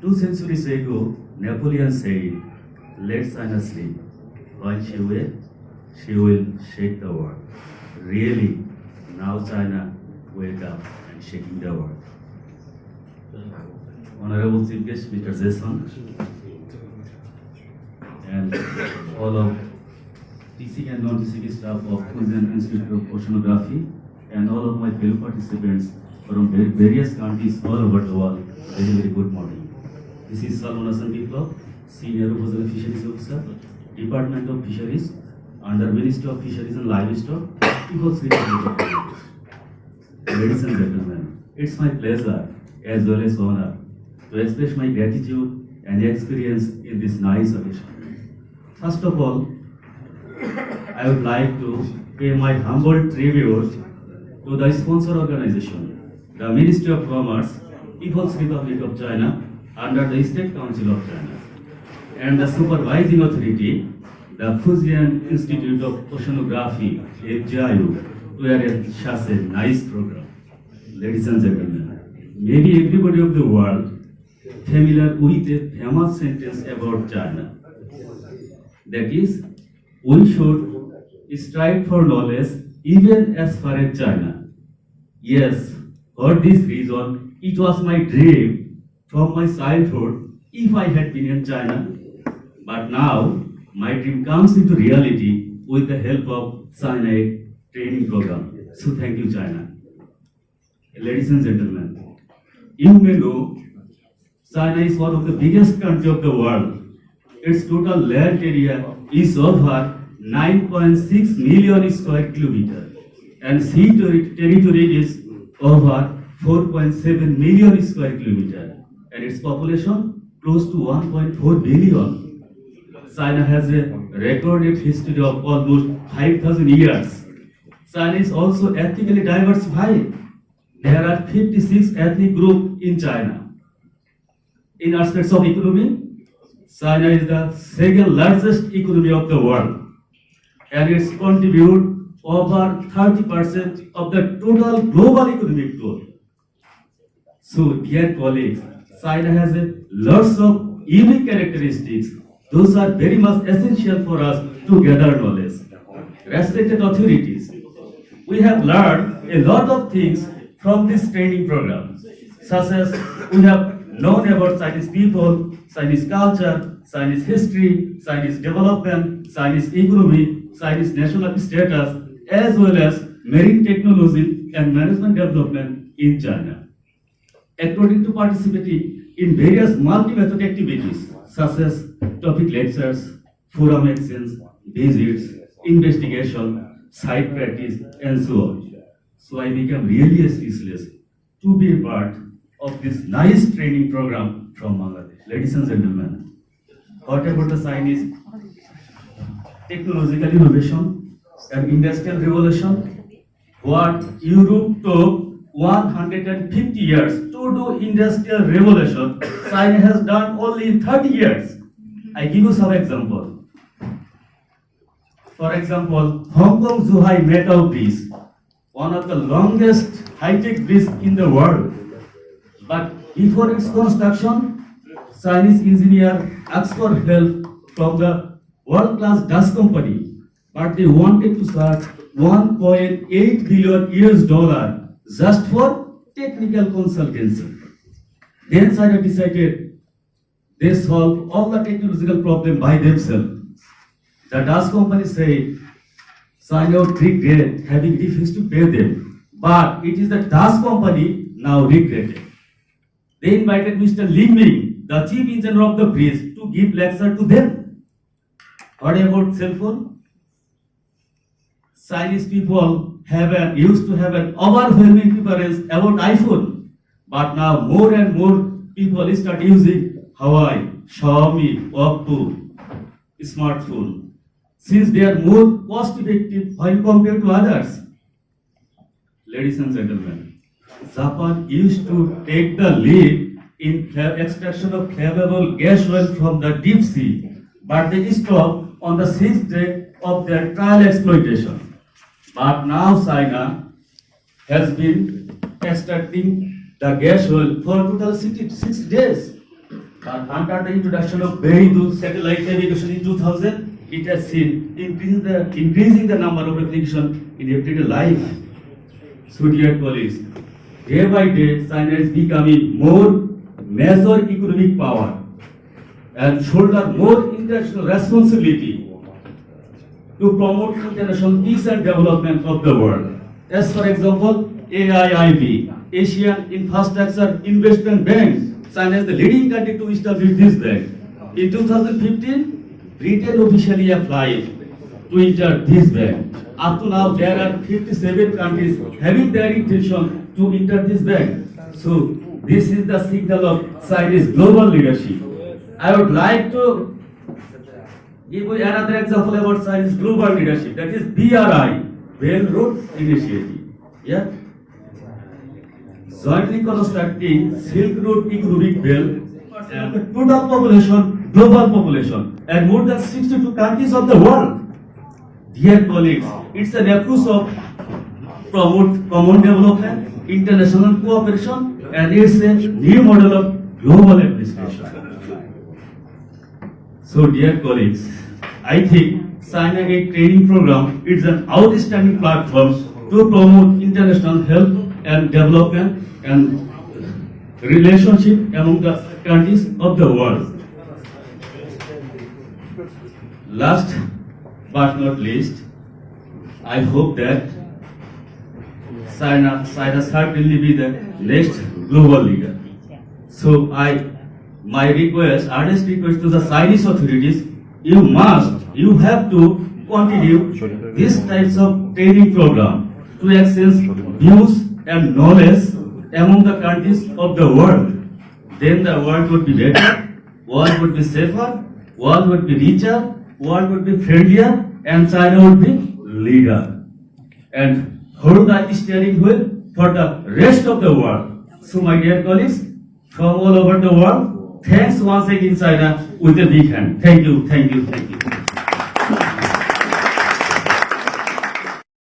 Two centuries ago, Napoleon said, let China sleep. While she will shake the world. Really, now China wake up and shaking the world. Honorable Chief Guest, Mr. Jason, and all of teaching and non-teaching staff of Fujian Institute of Oceanography, and all of my fellow participants from various countries all over the world, very, very good morning. This is Salman Hassan Biplov, Senior Opposable Fisheries Officer, Department of Fisheries, under Ministry of Fisheries and Livestock, People's Republic of China. Ladies and gentlemen, it's my pleasure as well as honor to express my gratitude and experience in this nice occasion. First of all, I would like to pay my humble tribute to the sponsor organization, the Ministry of Commerce, People's Republic of China, under the State Council of China, and the supervising authority, the Fujian Institute of Oceanography, FGIO, to arrange such a nice program. Ladies and gentlemen, maybe everybody of the world familiar with a famous sentence about China. That is, we should strive for knowledge even as far as China. Yes, for this reason, it was my dream from my childhood if I had been in China. But now, my dream comes into reality with the help of China training program. So thank you, China. Ladies and gentlemen, you may know China is one of the biggest countries of the world. Its total land area is over 9.6 million square kilometers, and sea territory is over 4.7 million square kilometers, and its population close to 1.4 billion. China has a recorded history of almost 5,000 years. China is also ethnically diversified. There are 56 ethnic groups in China. In aspects of economy, China is the second largest economy of the world, and it contributes over 30% of the total global economic growth. So, dear colleagues, China has lots of unique characteristics. Those are very much essential for us to gather knowledge. Respected authorities, we have learned a lot of things from this training program, such as we have known about Chinese people, Chinese culture, Chinese history, Chinese development, Chinese economy, Chinese national status, as well as marine technology and management development in China. According to participating in various multi-method activities, such as topic lectures, forum exchange, visits, investigation, site practice, and so on. So I became really speechless to be a part of this nice training program from Bangladesh. Ladies and gentlemen, what about the Chinese technological innovation and industrial revolution? What Europe took 150 years to do industrial revolution, China has done only in 30 years. I give you some example. For example, Hong Kong Zhuhai Metal Bridge, one of the longest high-tech bridges in the world. But before its construction, Chinese engineer asked for help from the world-class Dutch company, but they wanted to charge 1.8 billion US just for technical consultancy. Then China decided they solve all the technological problem by themselves. The Dutch company said China would regret having refused to pay them, but it is the Dutch company now regretted. They invited Mr. Ling Ming, the chief engineer of the bridge, to give lecture to them. What about cell phone? Chinese people used to have an overwhelming preference about iPhone, but now more and more people start using Huawei, Xiaomi, Oppo smartphone, since they are more cost effective when compared to others. Ladies and gentlemen, Japan used to take the lead in extraction of flammable gas oil from the deep sea, but they stopped on the 6th day of their trial exploitation. But now China has been extracting the gas oil for total 6 days. After the introduction of very satellite navigation in 2000, it has seen increasing the number of applications in everyday life. So dear colleagues, day by day, China is becoming more major economic power and shoulder more international responsibility to promote international peace and development of the world. As for example, AIIB, Asian Infrastructure Investment Bank, China is the leading country to establish this bank. In 2015, Britain officially applied to enter this bank. Up to now, there are 57 countries having their intention to enter this bank. So, this is the signal of Chinese global leadership. I would like to give you another example about Chinese global leadership. That is BRI, Belt Road Initiative. Yeah. Jointly constructing Silk Road economic belt and the total population, global population, and more than 62 countries of the world. Dear colleagues, it's an approach of promote common development, international cooperation, and it's a new model of global administration. So, dear colleagues, I think China Gate training program is an outstanding platform to promote international health and development and relationship among the countries of the world. Last but not least, I hope that China certainly be the next global leader. So my request, earnest request to the Chinese authorities, you have to continue these types of training program to exchange views and knowledge among the countries of the world. Then the world would be better, world would be safer, world would be richer, world would be friendlier, and China would be leader. And hold the steering wheel for the rest of the world. So my dear colleagues, from all over the world, thanks once again China with a big hand. Thank you, thank you, thank you.